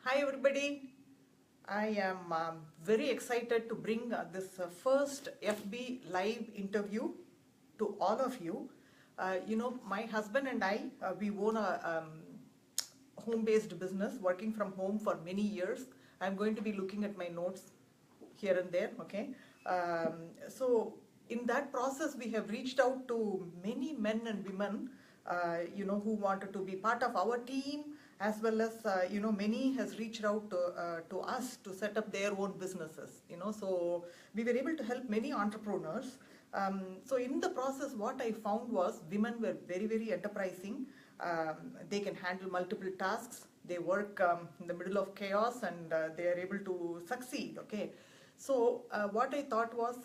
Hi everybody. I am very excited to bring this first FB live interview to all of you. My husband and I, we own a home-based business, working from home for many years. I'm going to be looking at my notes here and there, okay? So in that process, we have reached out to many men and women, who wanted to be part of our team, as well as, many has reached out to us to set up their own businesses, so we were able to help many entrepreneurs. So in the process, what I found was women were very, very enterprising. They can handle multiple tasks. They work in the middle of chaos, and they are able to succeed, okay? So what I thought was,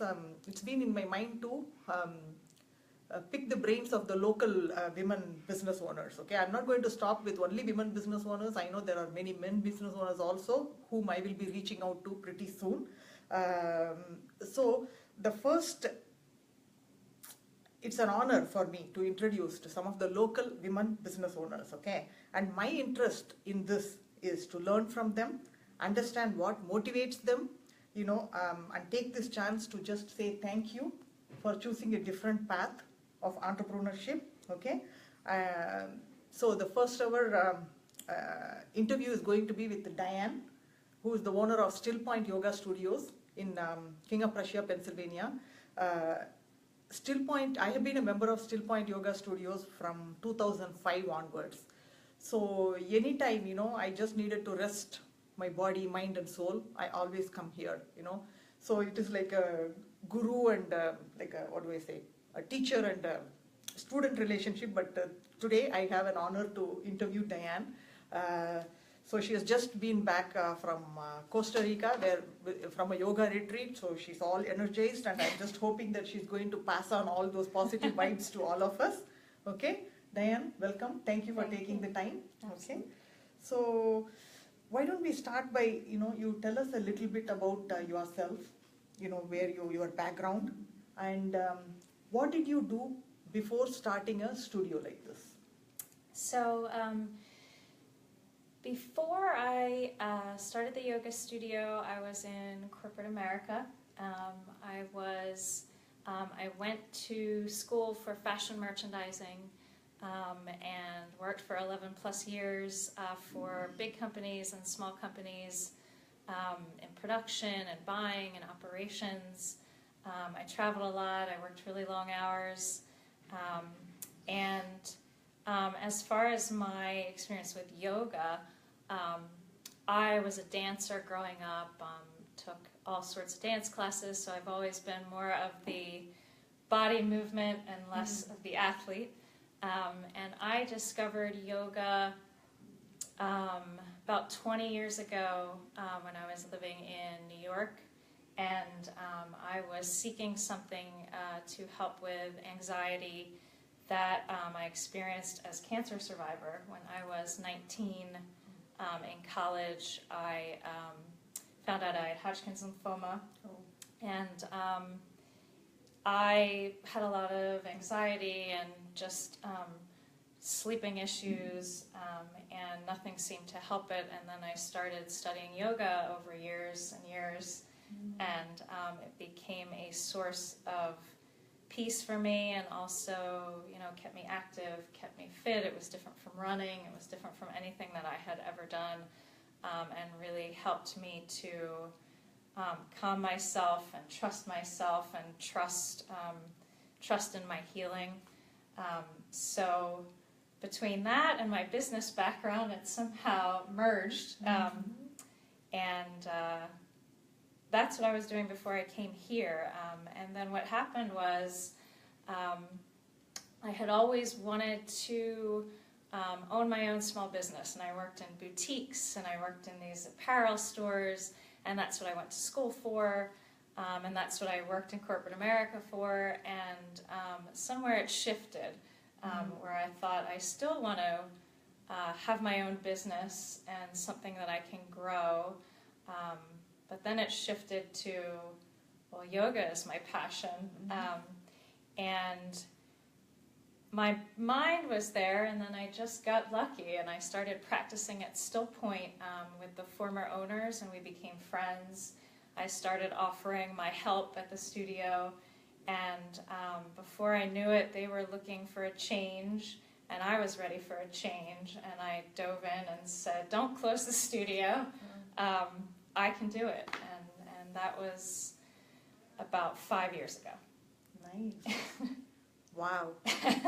it's been in my mind to pick the brains of the local women business owners. Okay, I'm not going to stop with only women business owners. I know there are many men business owners also whom I will be reaching out to pretty soon. So the first, it's an honor for me to introduce to some of the local women business owners. Okay, and my interest in this is to learn from them, understand what motivates them, and take this chance to just say thank you for choosing a different path of entrepreneurship, okay? So the first ever interview is going to be with Dianne, who is the owner of Stillpoint Yoga Studios in King of Prussia, Pennsylvania. Stillpoint, I have been a member of Stillpoint Yoga Studios from 2005 onwards. So anytime, I just needed to rest my body, mind and soul, I always come here, So it is like a guru and a teacher and a student relationship. But today I have an honor to interview Dianne. So she has just been back from Costa Rica, from a yoga retreat. So she's all energized, and I'm just hoping that she's going to pass on all those positive vibes to all of us. Okay, Dianne, welcome. Thank you for taking the time. Okay, so why don't we start by, you tell us a little bit about yourself, where your background, and what did you do before starting a studio like this? So before I started the yoga studio, I was in corporate America. I went to school for fashion merchandising and worked for 11 plus years for big companies and small companies in production and buying and operations. I traveled a lot. I worked really long hours. As far as my experience with yoga, I was a dancer growing up, took all sorts of dance classes, so I've always been more of the body movement and less of the athlete. And I discovered yoga about 20 years ago when I was living in New York, and I was seeking something to help with anxiety that I experienced as cancer survivor. When I was 19 in college, I found out I had Hodgkin's lymphoma, and I had a lot of anxiety and just sleeping issues, and nothing seemed to help it. And then I started studying yoga over years and years, and it became a source of peace for me, and also, kept me active, kept me fit. It was different from running. It was different from anything that I had ever done, and really helped me to calm myself and trust trust in my healing. So between that and my business background, it somehow merged, and that's what I was doing before I came here. And then what happened was, I had always wanted to own my own small business, and I worked in boutiques, and I worked in these apparel stores, and that's what I went to school for, and that's what I worked in corporate America for. And somewhere it shifted, where I thought I still want to have my own business and something that I can grow. But then it shifted to, well, yoga is my passion. And my mind was there, and then I just got lucky, and I started practicing at Stillpoint with the former owners, and we became friends. I started offering my help at the studio, and before I knew it, they were looking for a change, and I was ready for a change, and I dove in and said, don't close the studio, I can do it, and that was about 5 years ago. Nice. Wow.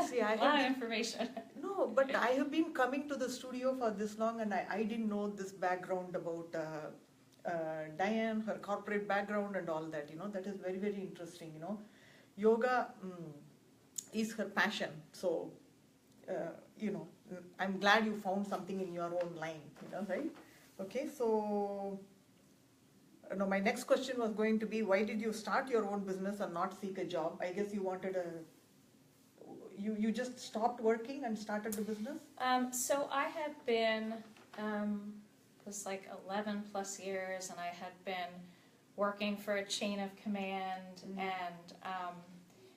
See, A lot of information. No, but I have been coming to the studio for this long, and I didn't know this background about Dianne, her corporate background and all that, that is very, very interesting, Yoga is her passion, so, I'm glad you found something in your own line, right? Okay, so, my next question was going to be, why did you start your own business and not seek a job? I guess you wanted you just stopped working and started the business? So I had been, it was like 11 plus years, and I had been working for a chain of command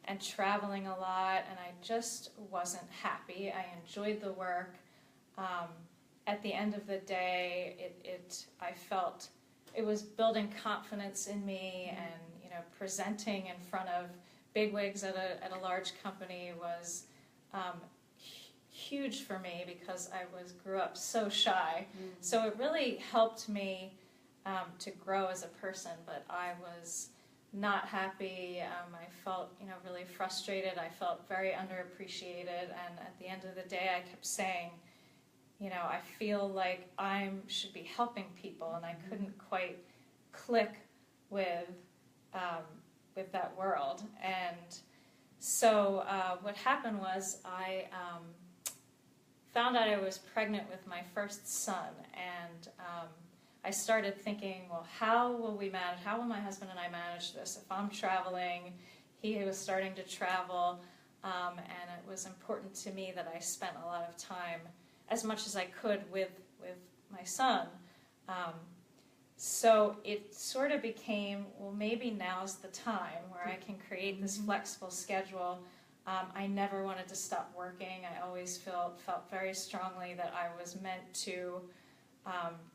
and traveling a lot, and I just wasn't happy. I enjoyed the work. At the end of the day, I felt it was building confidence in me, and presenting in front of bigwigs at a large company was huge for me, because I grew up so shy. So it really helped me to grow as a person, but I was not happy. I felt really frustrated. I felt very underappreciated, and at the end of the day I kept saying, I feel like I should be helping people, and I couldn't quite click with that world. And so what happened was I found out I was pregnant with my first son, and I started thinking, well, how will my husband and I manage this? If I'm traveling, he was starting to travel, and it was important to me that I spent a lot of time, as much as I could, with my son. So it sort of became, well, maybe now's the time where I can create this flexible schedule. I never wanted to stop working. I always felt very strongly that I was meant to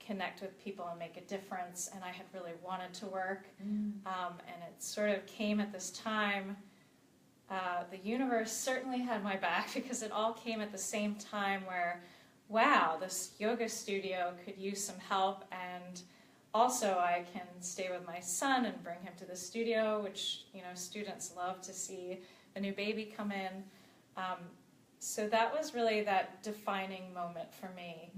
connect with people and make a difference, and I had really wanted to work. And it sort of came at this time. The universe certainly had my back, because it all came at the same time where, wow, this yoga studio could use some help, and also I can stay with my son and bring him to the studio, which students love to see a new baby come in. So that was really that defining moment for me.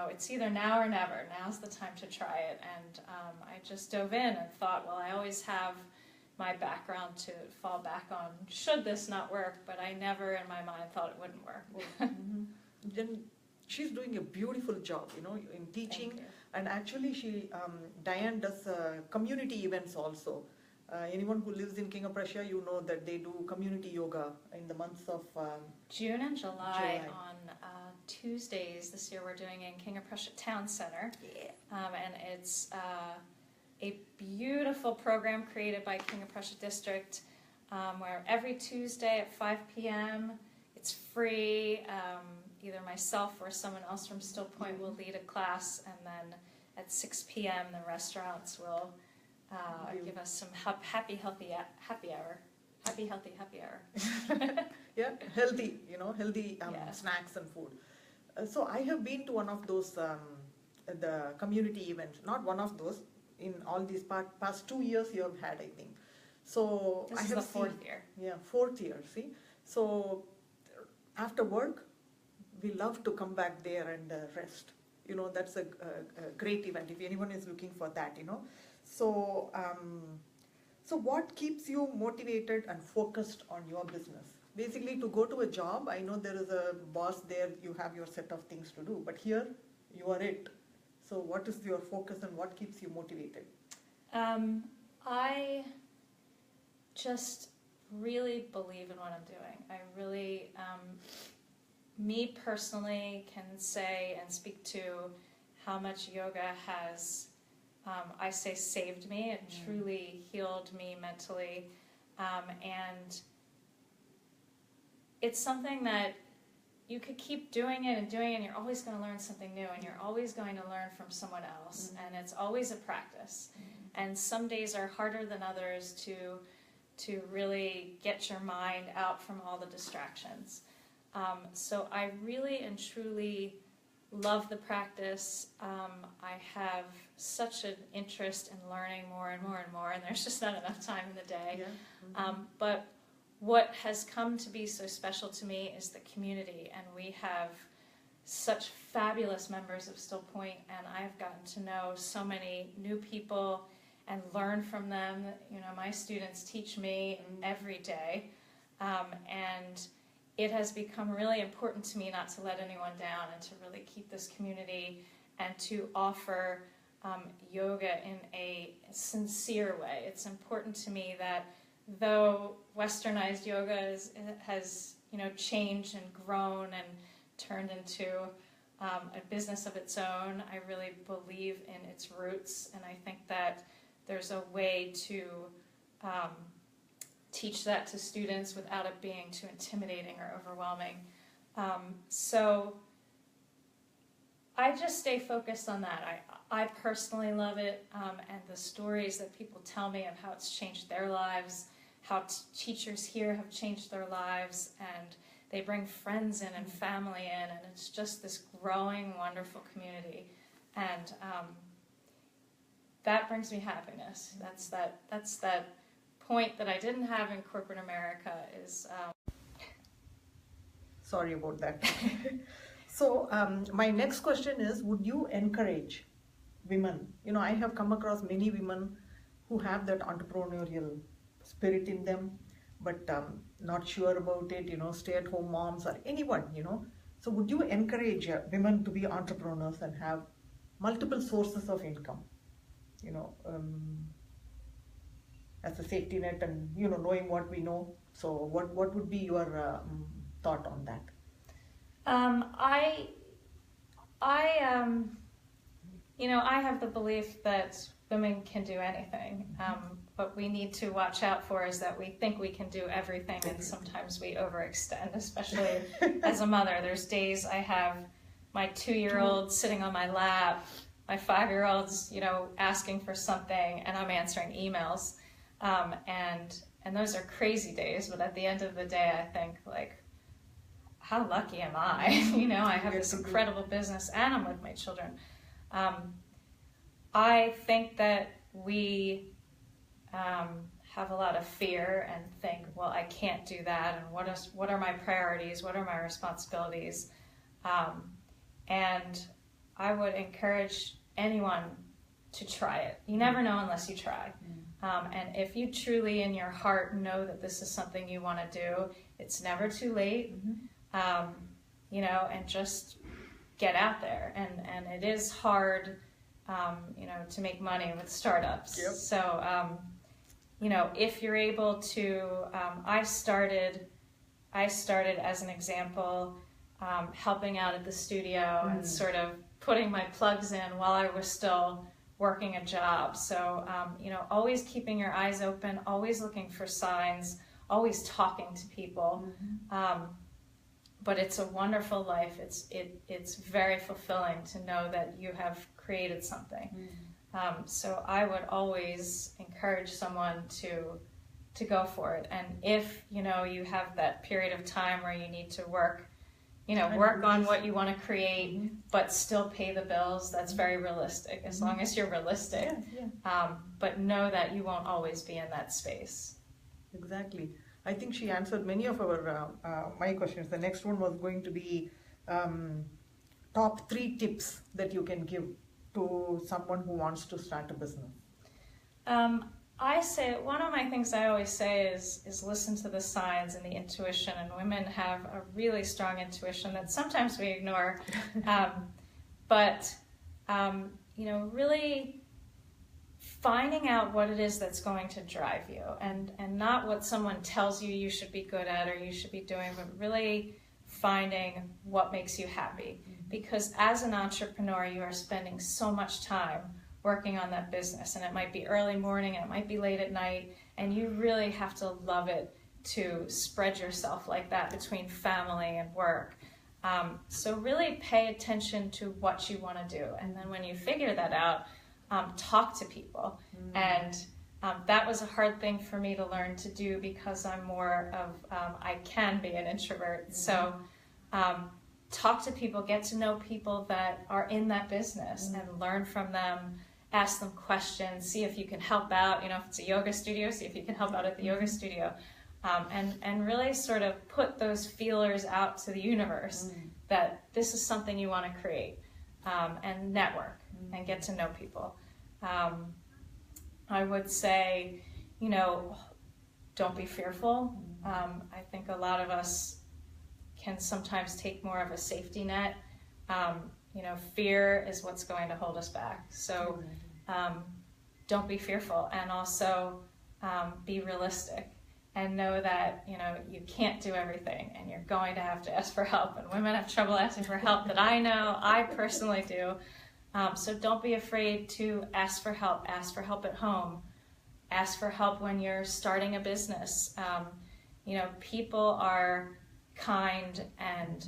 It's either now or never. Now's the time to try it. And I just dove in and thought, well, I always have my background to fall back on should this not work, but I never in my mind thought it wouldn't work. Then she's doing a beautiful job, in teaching. And actually, Dianne does community events also. Anyone who lives in King of Prussia, that they do community yoga in the months of June and July. On Tuesdays this year we're doing in King of Prussia Town Center. And it's a beautiful program created by King of Prussia District, where every Tuesday at 5 p.m. it's free. Either myself or someone else from Stillpoint will lead a class, and then at 6 p.m. the restaurants will give us some happy healthy happy hour. Yeah, healthy, snacks and food. So I have been to one of those, the community events, not one of those, in all these past 2 years you have had, I think. So this I is have the fourth year. Yeah, fourth year, see. So after work, we love to come back there and rest. That's a great event if anyone is looking for that, So, so what keeps you motivated and focused on your business? Basically, to go to a job, I know there is a boss there, you have your set of things to do, but here, you are it. So what is your focus and what keeps you motivated? I just really believe in what I'm doing. I really, me personally, can say and speak to how much yoga has, I say, saved me. It truly healed me mentally, and it's something that you could keep doing it, and you're always going to learn something new, and you're always going to learn from someone else, and it's always a practice. And some days are harder than others to really get your mind out from all the distractions. So I really and truly love the practice. I have such an interest in learning more and more and more, and there's just not enough time in the day. Yeah. But what has come to be so special to me is the community, and we have such fabulous members of Stillpoint, and I've gotten to know so many new people and learn from them. You know, my students teach me every day, and it has become really important to me not to let anyone down, and to really keep this community, and to offer yoga in a sincere way. It's important to me that though westernized yoga has changed and grown and turned into a business of its own, I really believe in its roots, and I think that there's a way to teach that to students without it being too intimidating or overwhelming. So I just stay focused on that. I personally love it, and the stories that people tell me of how it's changed their lives, how teachers here have changed their lives, and they bring friends in and family in, and it's just this growing, wonderful community. And that brings me happiness. That's that point that I didn't have in corporate America is... Sorry about that. So my next question is, would you encourage women? I have come across many women who have that entrepreneurial spirit in them, but not sure about it, stay-at-home moms or anyone, So would you encourage women to be entrepreneurs and have multiple sources of income, as a safety net, and, knowing what we know? So what would be your thought on that? I have the belief that women can do anything. What we need to watch out for is that we think we can do everything, and sometimes we overextend, especially as a mother. There's days I have my 2-year-old sitting on my lap, my 5-year-old's, asking for something, and I'm answering emails. And those are crazy days, but at the end of the day, I think, like, how lucky am I? I have this incredible business, and I'm with my children. I think that we have a lot of fear and think, well, I can't do that, and what are my priorities, what are my responsibilities? And I would encourage anyone to try it. You never know unless you try. And if you truly in your heart know that this is something you want to do, it's never too late, and just get out there. And it is hard, to make money with startups. Yep. So, if you're able to, I started as an example, helping out at the studio and sort of putting my plugs in while I was still working a job. So, always keeping your eyes open, always looking for signs, always talking to people. But it's a wonderful life. It's very fulfilling to know that you have created something. So I would always encourage someone to go for it. And if, you have that period of time where you need to work on what you want to create, but still pay the bills, that's very realistic, as long as you're realistic. But know that you won't always be in that space. Exactly. I think she answered many of our my questions. The next one was going to be top 3 tips that you can give to someone who wants to start a business. I say, one of my things I always say is listen to the signs and the intuition, and women have a really strong intuition that sometimes we ignore. But really finding out what it is that's going to drive you, and not what someone tells you should be good at or you should be doing, but really finding what makes you happy. Because as an entrepreneur, you are spending so much time working on that business, and it might be early morning, and it might be late at night, and you really have to love it to spread yourself like that between family and work. So really pay attention to what you want to do. And then when you figure that out, talk to people. And that was a hard thing for me to learn to do because I'm more of, I can be an introvert. So talk to people, get to know people that are in that business and learn from them, ask them questions, see if you can help out. You know, if it's a yoga studio, see if you can help out at the yoga studio. And really sort of put those feelers out to the universe that this is something you want to create, and network and get to know people. I would say, you know, don't be fearful. I think a lot of us can sometimes take more of a safety net. You know, fear is what's going to hold us back. So don't be fearful, and also be realistic. And know that, you know, you can't do everything and you're going to have to ask for help. And women have trouble asking for help that I know, I personally do. So don't be afraid to ask for help. Ask for help at home. Ask for help when you're starting a business. You know, people are kind and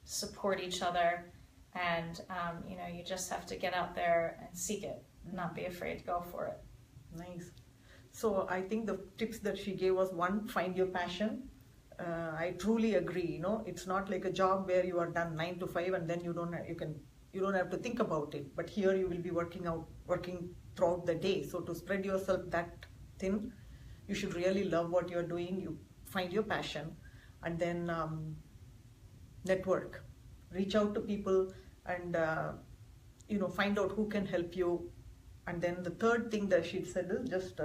support each other. And, you know, you just have to get out there and seek it, not be afraid to go for it. Nice. So I think the tips that she gave was, one, find your passion. I truly agree. You know, it's not like a job where you are done 9 to 5 and then you don't have to think about it. But here you will be working throughout the day. So to spread yourself that thin, you should really love what you're doing. You find your passion, and then network, reach out to people, and you know, find out who can help you. And then the third thing that she said is just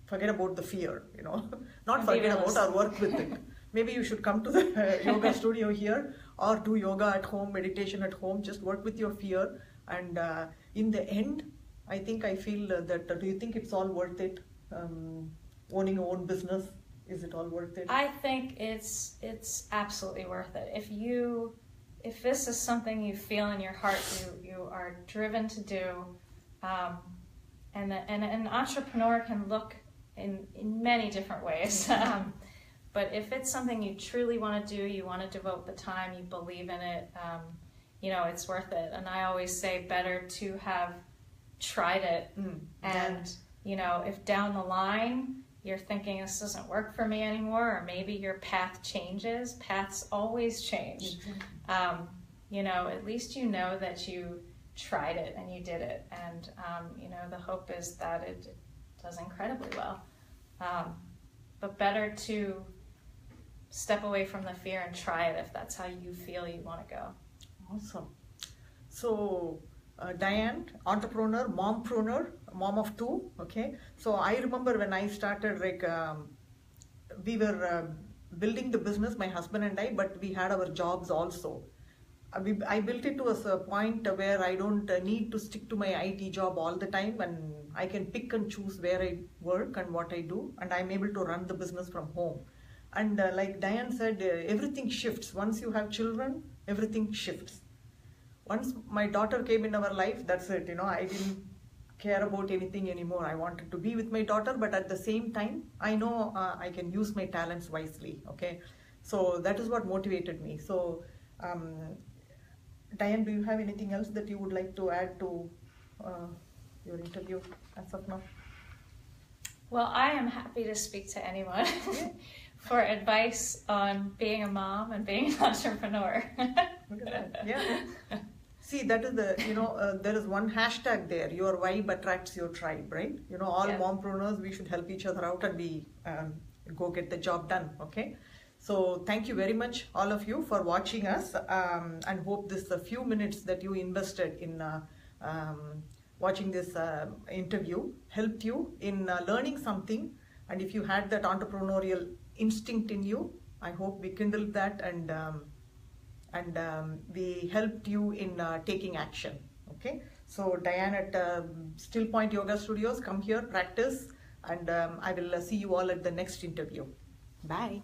forget about the fear, you know, not forget about or work with it. Maybe you should come to the yoga studio here or do yoga at home, meditation at home, just work with your fear. And in the end, I feel that, do you think it's all worth it? Owning your own business, is it all worth it? I think it's absolutely worth it. If this is something you feel in your heart, you are driven to do, and an entrepreneur can look in many different ways. But if it's something you truly want to do, you want to devote the time, you believe in it, you know, it's worth it. And I always say better to have tried it. And, you know, if down the line you're thinking this doesn't work for me anymore, or maybe your path changes, paths always change. You know, at least you know that you tried it and you did it. And, you know, the hope is that it does incredibly well. But better to step away from the fear and try it if that's how you feel you want to go. Awesome. So, Dianne, entrepreneur, mompreneur, mom of 2, okay? So I remember when I started, like, we were building the business, my husband and I, but we had our jobs also. I built it to a point where I don't need to stick to my IT job all the time, and I can pick and choose where I work and what I do, and I'm able to run the business from home. And like Dianne said, everything shifts. Once you have children, everything shifts. Once my daughter came in our life, that's it. You know, I didn't care about anything anymore. I wanted to be with my daughter, but at the same time, I know I can use my talents wisely. Okay, so that is what motivated me. So, Dianne, do you have anything else that you would like to add to your interview as of now? Well, I am happy to speak to anyone for advice on being a mom and being an entrepreneur. Look at that. Yeah. See, that is the, you know, there is one hashtag there, your vibe attracts your tribe, right? You know, all mompreneurs, we should help each other out and we go get the job done, okay? So thank you very much, all of you, for watching us, and hope this few minutes that you invested in watching this interview helped you in learning something. And if you had that entrepreneurial instinct in you, I hope we kindled that and we helped you in taking action. Okay, so Dianne at Stillpoint Yoga Studios, come here, practice, and I will see you all at the next interview. Bye.